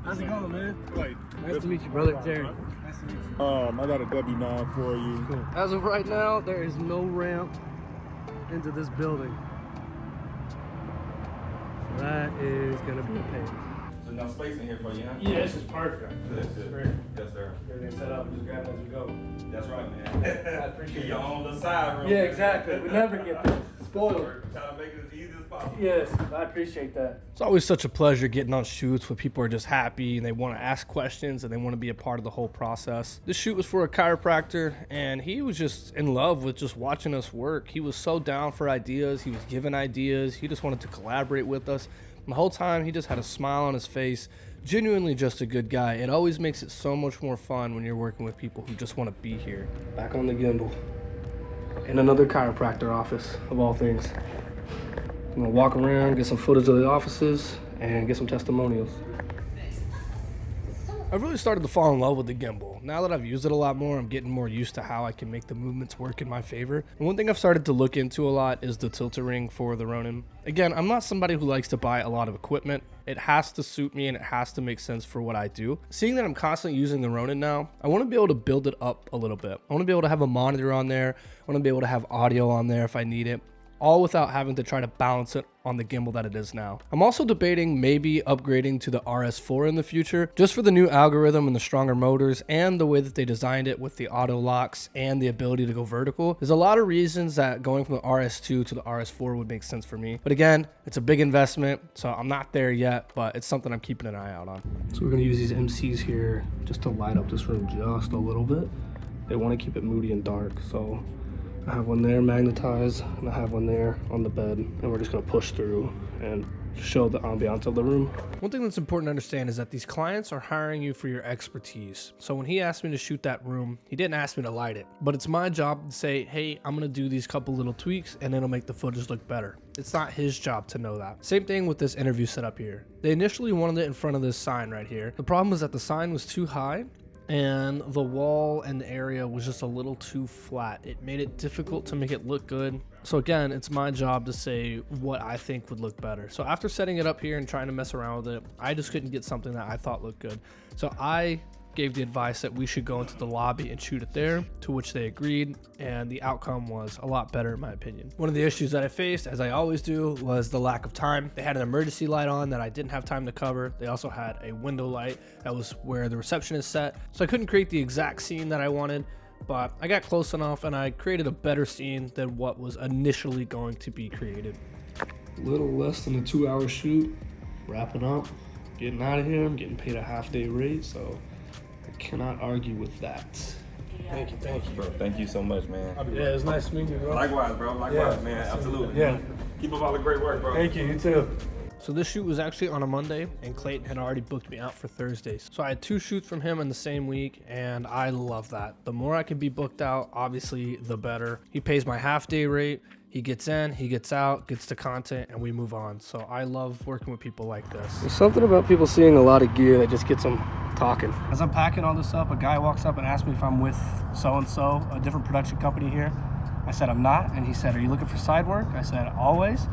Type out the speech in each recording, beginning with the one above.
How's it going, man? Wait. Nice to meet you, brother. Jared. Nice to meet you. I got a W9 for you. Cool. As of right now, there is no ramp into this building. So that is gonna be a pain. There's enough space in here for you, huh? Yeah, this is perfect. This is great. Yes, sir. Everything set up, and just grab it as we go. That's right, man. I appreciate Your it. own little side room. Yeah, exactly. We never get spoiled. Try to make it as easy as possible. Yes, I appreciate that. It's always such a pleasure getting on shoots where people are just happy and they want to ask questions and they want to be a part of the whole process. This shoot was for a chiropractor and he was just in love with just watching us work. He was so down for ideas. He was giving ideas. He just wanted to collaborate with us. And the whole time he just had a smile on his face. Genuinely just a good guy. It always makes it so much more fun when you're working with people who just want to be here. Back on the gimbal. In another chiropractor office, of all things. I'm gonna walk around, get some footage of the offices, and get some testimonials. I've really started to fall in love with the gimbal. Now that I've used it a lot more, I'm getting more used to how I can make the movements work in my favor. And one thing I've started to look into a lot is the tilter ring for the Ronin. Again, I'm not somebody who likes to buy a lot of equipment. It has to suit me and it has to make sense for what I do. Seeing that I'm constantly using the Ronin now, I want to be able to build it up a little bit. I want to be able to have a monitor on there. I want to be able to have audio on there if I need it, all without having to try to balance it on the gimbal that it is now. I'm also debating maybe upgrading to the RS4 in the future, just for the new algorithm and the stronger motors and the way that they designed it with the auto locks and the ability to go vertical. There's a lot of reasons that going from the RS2 to the RS4 would make sense for me. But again, it's a big investment, so I'm not there yet, but it's something I'm keeping an eye out on. So we're gonna use these MCs here just to light up this room just a little bit. They wanna keep it moody and dark, so I have one there magnetized and I have one there on the bed, and we're just gonna push through and show the ambiance of the room. One thing that's important to understand is that these clients are hiring you for your expertise. So when he asked me to shoot that room, he didn't ask me to light it, but it's my job to say, hey, I'm gonna do these couple little tweaks and it'll make the footage look better. It's not his job to know that. Same thing with this interview setup here. They initially wanted it in front of this sign right here. The problem was that the sign was too high and the wall and the area was just a little too flat. It made it difficult to make it look good. So again, it's my job to say what I think would look better. So after setting it up here and trying to mess around with it, I just couldn't get something that I thought looked good. So I gave the advice that we should go into the lobby and shoot it there, to which they agreed, and the outcome was a lot better in my opinion. One of the issues that I faced, as I always do, was the lack of time. They had an emergency light on that I didn't have time to cover. They also had a window light that was where the reception is set, so I couldn't create the exact scene that I wanted, but I got close enough and I created a better scene than what was initially going to be created. A little less than a 2-hour shoot, wrapping up, getting out of here. I'm getting paid a half-day rate, so I cannot argue with that. Thank you, thank you. Bro, thank you so much, man. Yeah, it's nice meeting you, bro. Likewise, bro. Likewise, Yeah. man. Absolutely. Yeah. Keep up all the great work, bro. Thank you, you too. So this shoot was actually on a Monday, and Clayton had already booked me out for Thursdays. So I had 2 shoots from him in the same week, and I love that. The more I can be booked out, obviously, the better. He pays my half-day rate. He gets in, he gets out, gets to content, and we move on. So I love working with people like this. There's something about people seeing a lot of gear that just gets them talking. As I'm packing all this up, a guy walks up and asks me if I'm with so-and-so, a different production company here. I said I'm not, and he said, are you looking for side work? I said, always.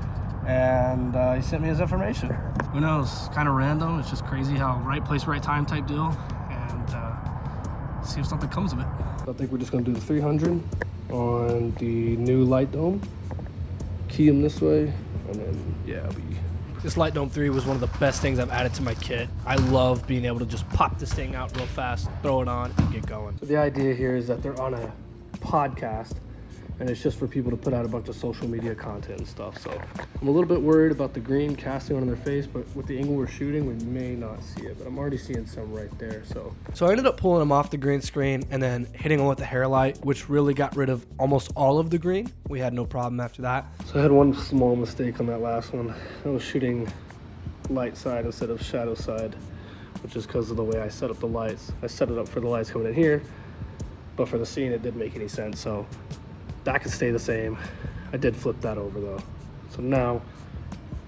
And he sent me his information. Who knows, kind of random. It's just crazy how right place, right time type deal, and see if something comes of it. I think we're just gonna do the 300 on the new light dome. Key them this way, and then, yeah, This Light Dome 3 was one of the best things I've added to my kit. I love being able to just pop this thing out real fast, throw it on, and get going. So the idea here is that they're on a podcast, and it's just for people to put out a bunch of social media content and stuff. So I'm a little bit worried about the green casting on their face, but with the angle we're shooting, we may not see it, but I'm already seeing some right there. So I ended up pulling them off the green screen and then hitting them with the hair light, which really got rid of almost all of the green. We had no problem after that. So I had one small mistake on that last one. I was shooting light side instead of shadow side, which is because of the way I set up the lights. I set it up for the lights coming in here, but for the scene, it didn't make any sense. So that could stay the same. I did flip that over though. So now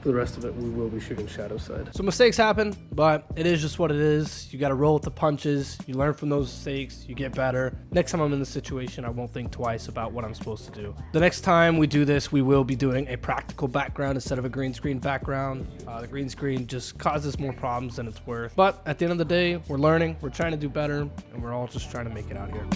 For the rest of it, we will be shooting shadow side. So mistakes happen, but it is just what it is. You got to roll with the punches. You learn from those mistakes. You get better. Next time I'm in this situation, I won't think twice about what I'm supposed to do. The next time we do this, we will be doing a practical background instead of a green screen background. The green screen just causes more problems than it's worth. But at the end of the day, we're learning. We're trying to do better, and we're all just trying to make it out here.